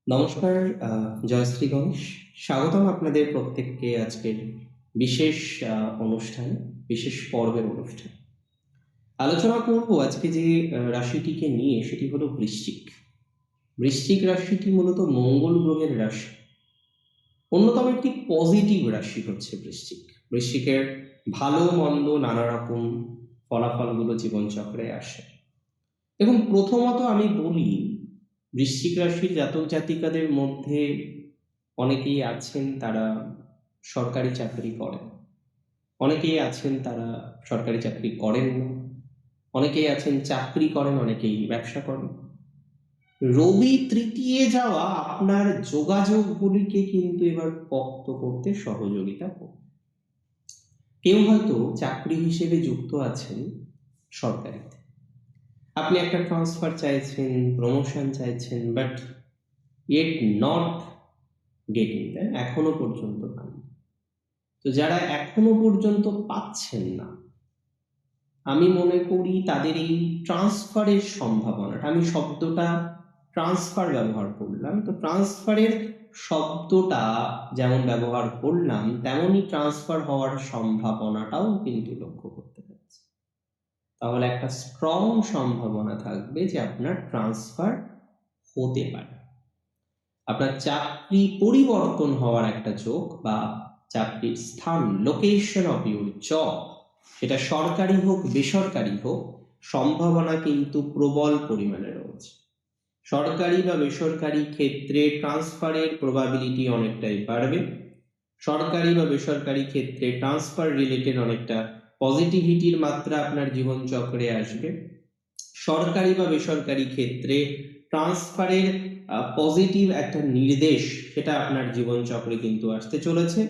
নমস্কার, জয়শ্রী গণেশ। স্বাগতম আপনাদের প্রত্যেককে আজকের বিশেষ অনুষ্ঠানে, বিশেষ পর্বের অনুষ্ঠানে। আলোচনা করব আজকে যে রাশিটিকে নিয়ে, সেটি হলো বৃশ্চিক। বৃশ্চিক রাশিটি মূলত মঙ্গল গ্রহের রাশি। অন্যতম একটি পজিটিভ রাশি হচ্ছে বৃশ্চিক। বৃশ্চিকের ভালো মন্দ নানা রকম ফলাফলগুলো জীবনচক্রে আসে। এবং প্রথমত আমি বলি, বৃশ্চিক রাশির জাতক জাতিকাদের মধ্যে অনেকেই আছেন তারা সরকারি চাকরি করেন, অনেকেই আছেন তারা সরকারি চাকরি করেন না, অনেকেই আছেন চাকরি করেন, অনেকেই ব্যবসা করেন। রবি তৃতীয় যাওয়া আপনার যোগাযোগগুলিকে কিন্তু এবার পক্ত করতে সহযোগিতা করবে। কেউ হয়তো চাকরি হিসেবে যুক্ত আছেন সরকারিতে, আপনি একটা ট্রান্সফার চাইছেন, প্রমোশন চাইছেন, but yet not getting that, এখনো পর্যন্ত পান। তো যারা এখনো পর্যন্ত পাচ্ছেন না, আমি মনে করি তাদের এই ট্রান্সফারের সম্ভাবনাটা, আমি শব্দটা ট্রান্সফার ব্যবহার করলাম, তো ট্রান্সফারের শব্দটা যেমন ব্যবহার করলাম তেমনই ট্রান্সফার হওয়ার সম্ভাবনাটাও কিন্তু লক্ষ্য করতে পারছি। তাহলে একটা স্ট্রং সম্ভাবনা থাকবে যে আপনার ট্রান্সফার হতে পারে, আপনার চাকরি পরিবর্তন হওয়ার একটা যোগ, বা চাকরির স্থান, লোকেশন অফ ইউর জব, সেটা সরকারি হোক বেসরকারি হোক, সম্ভাবনা কিন্তু প্রবল পরিমাণে রয়েছে। সরকারি বা বেসরকারি ক্ষেত্রে ট্রান্সফারের প্রবাবিলিটি অনেকটাই বাড়বে। সরকারি বা বেসরকারি ক্ষেত্রে ট্রান্সফার রিলেটেড অনেকটা পজিটিভিটির মাত্রা আপনার জীবনচক্রে আসবে। সরকারি বা বেসরকারি ক্ষেত্রে ট্রান্সফারের পজিটিভ একটা নির্দেশ সেটা আপনার জীবনচক্রে কিন্তু আসতে চলেছে।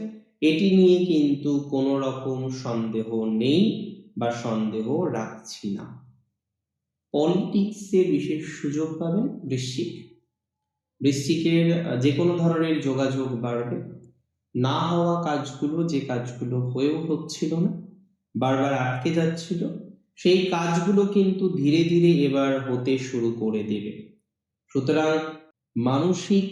এটি নিয়ে কিন্তু কোনো রকম সন্দেহ নেই বা সন্দেহ রাখছি না। পলিটিক্সে বিশেষ সুযোগ পাবেন বৃশ্চিক। বৃশ্চিকের যে কোনো ধরনের যোগাযোগ বাড়বে। না হওয়া কাজগুলো, যে কাজগুলো হয়েও হচ্ছিল না, বারবার আটকে যাচ্ছিল, সেই কাজগুলো কিন্তু ধীরে ধীরে এবার হতে শুরু করে দেবে। সুতরাং মানসিক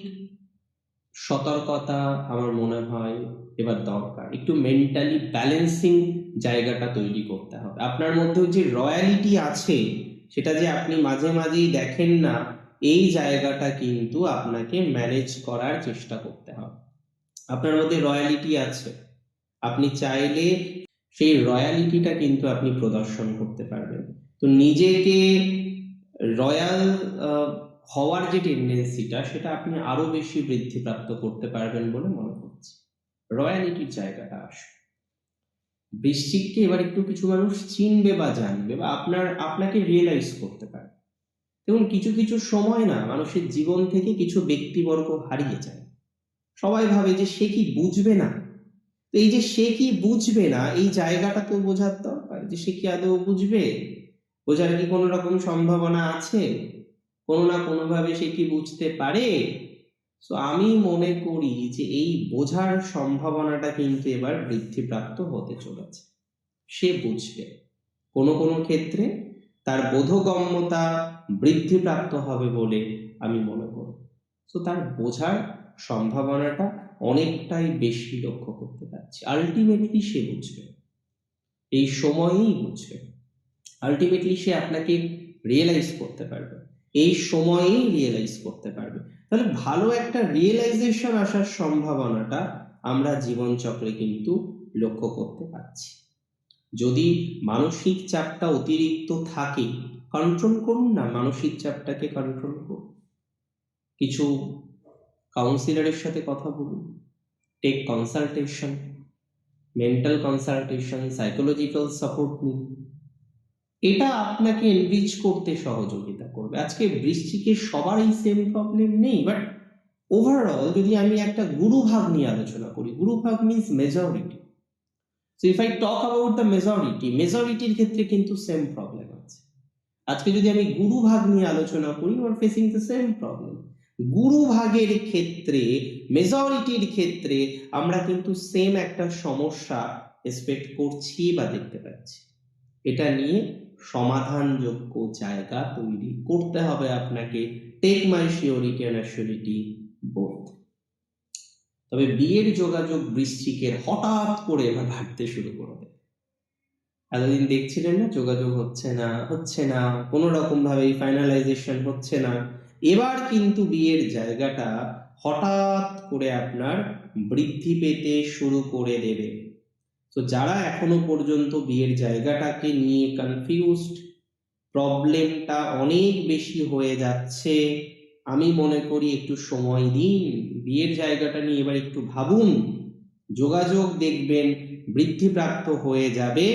সতর্কতা আমার মনে হয় এবার দরকার। একটু মেন্টালি ব্যালেন্সিং জায়গাটা তৈরি করতে হবে। আপনার মধ্যেও যে রয়্যালিটি আছে, সেটা যে আপনি মাঝে মাঝেই দেখেন না, এই জায়গাটা কিন্তু আপনাকে ম্যানেজ করার চেষ্টা করতে হবে। আপনার মধ্যে রয়্যালিটি আছে, আপনি চাইলে সেই রয়্যালিটিটা কিন্তু আপনি প্রদর্শন করতে পারবেন। তো নিজেকে রয়্যাল হওয়ার যে টেন্ডেন্সিটা, সেটা আপনি আরো বেশি বৃদ্ধিপ্রাপ্ত করতে পারবেন বলে মনে করছি। রয়্যালিটির জায়গাটা আসবে। বৃশ্চিককে এবার একটু কিছু মানুষ চিনবে বা জানবে, বা আপনাকে রিয়েলাইজ করতে পারে। দেখুন, কিছু কিছু সময় না মানুষের জীবন থেকে কিছু ব্যক্তিবর্গ হারিয়ে যায়। সবাই ভাবে যে সে কি বুঝবে না। তো এই যে সে কি বুঝবে না, এই জায়গাটা তো বোঝার দরকার, যে সে কি আদৌ বুঝবে, বোঝার কি কোনো রকম সম্ভাবনা আছে, কোনো না কোনোভাবে সে কি বুঝতে পারে। তো আমি মনে করি যে এই বোঝার সম্ভাবনাটা কিন্তু এবার বৃদ্ধিপ্রাপ্ত হতে চলেছে। সে বুঝবে, কোনো কোনো ক্ষেত্রে তার বোধগম্যতা বৃদ্ধিপ্রাপ্ত হবে বলে আমি মনে করি। তো তার বোঝার সম্ভাবনাটা অনেকটাই বেশি লক্ষ্য করতে পারছি। আলটিমেটলি সে বুঝবে, এই সময়েই বুঝবে। আলটিমেটলি সে আপনাকে রিয়েলাইজ করতে পারবে, এই সময়েই রিয়েলাইজ করতে পারবে। তাহলে ভালো একটা রিয়েলাইজেশন আসার সম্ভাবনাটা আমরা জীবনচক্রে কিন্তু লক্ষ্য করতে পারছি। যদি মানসিক চাপটা অতিরিক্ত থাকে, কন্ট্রোল করুন না, মানসিক চাপটাকে কন্ট্রোল করুন। কিছু কাউন্সিলরের সাথে কথা বলুন, take consultation, mental consultation, psychological support নিন। এটা আপনাকে এনরিচ করতে সহযোগিতা করবে। আজকে বৃশ্চিকের সবারই সেম প্রবলেম নেই, বাট ওভারঅল যদি আমি একটা গুরুভাগ নিয়ে আলোচনা করি, গুরুভাগ means majority. So if I talk about the মেজরিটির ক্ষেত্রে কিন্তু সেম প্রবলেম আছে। আজকে যদি আমি গুরুভাগ নিয়ে আলোচনা করি, you are facing the same problem. গুরুভাগের ক্ষেত্রে, মেজরিটির ক্ষেত্রে আমরা কিন্তু সেম একটা সমস্যা এক্সপেক্ট করছি বা দেখতে পাচ্ছি। এটা নিয়ে সমাধানযোগ্য জায়গা তৈরি করতে হবে আপনাকে। Take my surety and assurity both. তবে বিয়ের যোগাযোগ বৃশ্চিকের হঠাৎ করে এবার ভাবতে শুরু করবে। এতদিন দেখছিলেন না যোগাযোগ হচ্ছে না, কোনো রকম ভাবে ফাইনালাইজেশন হচ্ছে না। এবার কিন্তু বিয়ের জায়গাটা হঠাৎ করে আপনার বৃদ্ধি পেতে শুরু করে দেবে। তো যারা এখনো পর্যন্ত বিয়ের জায়গাটাকে নিয়ে কনফিউজড, প্রবলেমটা অনেক বেশি হয়ে যাচ্ছে, আমি মনে করি একটু সময় দিন, বিয়ের জায়গাটা নিয়ে এবার একটু ভাবুন। যোগাযোগ দেখবেন বৃদ্ধিপ্রাপ্ত হয়ে যাবে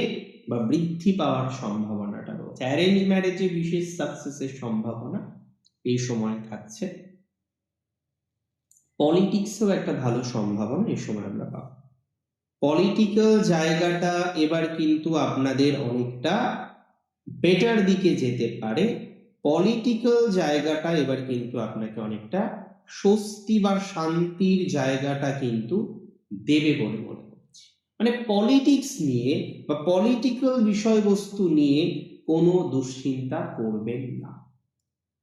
বা বৃদ্ধি পাওয়ার সম্ভাবনাটা রয়েছে। অ্যারেঞ্জ ম্যারেজে বিশেষ সাকসেসের সম্ভাবনা এই সময় থাকছে। পলিটিক্সেও একটা ভালো সম্ভাবনা এই সময় আমরা পাবো। পলিটিক্যাল জায়গাটা এবার কিন্তু আপনাদের অনেকটা বেটার দিকে যেতে পারে। পলিটিক্যাল জায়গাটা এবার কিন্তু আপনাকে অনেকটা স্বস্তি বা শান্তির জায়গাটা কিন্তু দেবে বলে মনে করছি। মানে পলিটিক্স নিয়ে বা পলিটিক্যাল বিষয়বস্তু নিয়ে কোনো দুশ্চিন্তা করবেন না।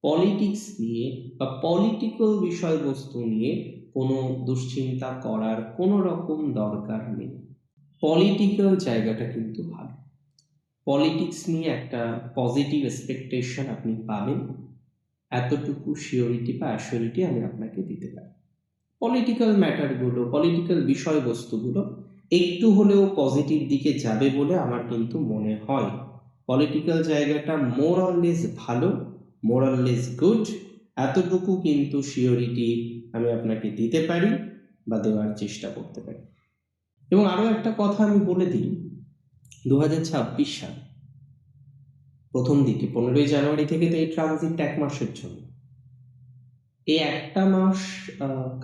পলিটিক্স নিয়ে বা পলিটিক্যাল বিষয়বস্তু নিয়ে কোনো দুশ্চিন্তা করার কোনো রকম দরকার নেই। পলিটিক্যাল জায়গাটা কিন্তু ভালো। পলিটিক্স নিয়ে একটা পজিটিভ এক্সপেকটেশন আপনি পাবেন, এতটুকু শিওরিটি বা অ্যাসিওরিটি আমি আপনাকে দিতে পারি। পলিটিক্যাল ম্যাটারগুলো, পলিটিক্যাল বিষয়বস্তুগুলো একটু হলেও পজিটিভ দিকে যাবে বলে আমার কিন্তু মনে হয়। পলিটিক্যাল জায়গাটা মোর অর লেস ভালো, মোর অর লেস গুড, এতটুকু কিন্তু শিওরিটি আমি আপনাকে দিতে পারি বা দেওয়ার চেষ্টা করতে পারি। এবং আরো একটা কথা আমি বলে দিই, 2026 সাল প্রথম দিকে 15ই জানুয়ারি থেকে তো এই ট্রানজিট 1 মাসের জন্য। এই একটা মাস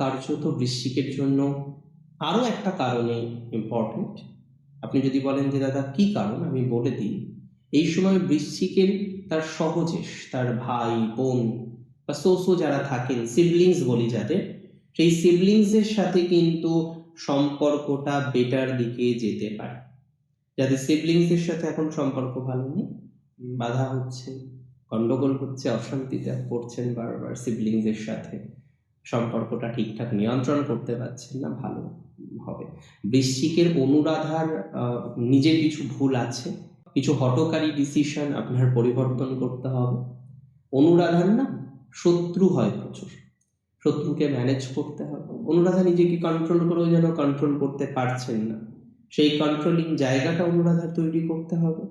কার্যত বৃশ্চিকের জন্য আরো একটা কারণে ইম্পর্টেন্ট। আপনি যদি বলেন যে দাদা কি কারণ, আমি বলে দিই। এই সময় বৃশ্চিকের তার সহজেশ, তার ভাই বোন বা সোসো যারা থাকেন, সিবলিংস বলি যাদের, সেই সিবলিংসের সাথে কিন্তু সম্পর্কটা বেটার দিকে যেতে পারে। যাদের সিবলিংসের সাথে এখন সম্পর্ক ভালো নেই, বাধা হচ্ছে, গন্ডগোল হচ্ছে, অশান্তিতে পড়ছেন বারবার, সিবলিংসের সাথে সম্পর্কটা ঠিকঠাক নিয়ন্ত্রণ করতে পারছেন না, ভালো হবে। বৃশ্চিকের অনুরাধার নিজের কিছু ভুল আছে, কিছু হঠকারী ডিসিশন আপনার পরিবর্তন করতে হবে। অনুরাধার না শত্রু হয় প্রচুর, শত্রুকে ম্যানেজ করতে হবে। অনুরাধা নিজেকে কন্ট্রোল করেও যেন কন্ট্রোল করতে পারছেন না, সেই কন্ট্রোলিং জায়গাটা অনুরাধার তৈরি করতে হবে।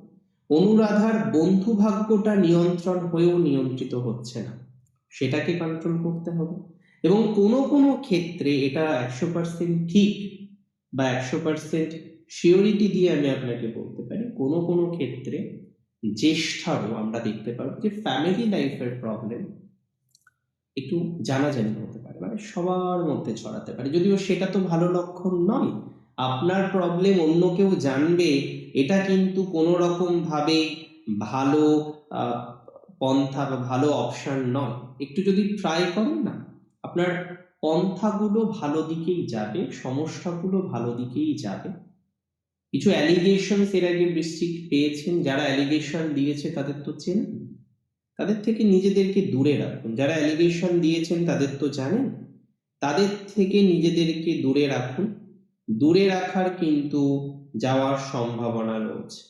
অনুরাধার বন্ধু ভাগ্যটা নিয়ন্ত্রণ হয়েও নিয়ন্ত্রিত হচ্ছে না, সেটাকে কন্ট্রোল করতে হবে। এবং কোনো কোনো ক্ষেত্রে এটা 100% ঠিক বা 100% শিওরিটি দিয়ে আমি আপনাকে বলতে পারি, কোনো কোনো ক্ষেত্রে জ্যেষ্ঠারও আমরা দেখতে পারবো যে ফ্যামিলি লাইফের প্রবলেম একটু জানাজানি হতে পারে, মানে সবার মধ্যে ছড়াতে পারে। যদিও সেটা তো ভালো লক্ষণ নয়। আপনার প্রবলেম অন্য কেউ জানবে, এটা কিন্তু কোনো রকম ভাবে ভালো পন্থা বা ভালো অপশন নয়। একটু যদি ট্রাই করেন না, আপনার পন্থাগুলো ভালো দিকেই যাবে, সমস্যাগুলো ভালো দিকেই যাবে। কিছু অ্যালিগেশন এর আগে বৃশ্চিক পেয়েছেন, যারা অ্যালিগেশন দিয়েছে তাদের তো চেনেন, তাদের থেকে নিজেদেরকে দূরে রাখুন। যারা অ্যালিগেশন দিয়েছেন তাদের তো জানেন, তাদের থেকে নিজেদেরকে দূরে রাখুন। দূরে রাখার কিন্তু যাওয়ার সম্ভাবনা রয়েছে।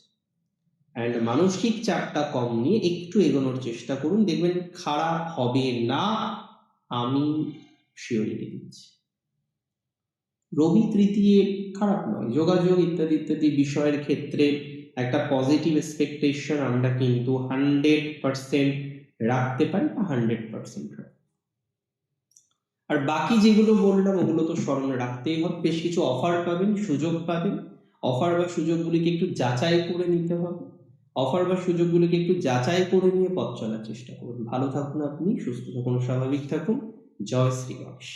অ্যান্ড মানসিক চাপটা কম নিয়ে একটু এগোনোর চেষ্টা করুন, দেখবেন খারাপ হবে না, আমি শিওরিটি দিচ্ছি। রবি তৃতীয় খারাপ নয়, যোগাযোগ ইত্যাদি ইত্যাদি বিষয়ের ক্ষেত্রে একটা পজিটিভ এক্সপেকটেশন আমরা কিন্তু 100% রাখতে পারি বা 100% রাখি। আর বাকি যেগুলো বললাম ওগুলো তো স্মরণে রাখতেই হবে। বেশ কিছু অফার পাবেন, সুযোগ পাবেন, অফার বা সুযোগগুলিকে একটু যাচাই করে নিতে হবে। অফার বা সুযোগগুলিকে একটু যাচাই করে নিয়ে পথ চলার চেষ্টা করুন। ভালো থাকুন আপনি, সুস্থ থাকুন, স্বাভাবিক থাকুন। জয় শ্রী গণেশ।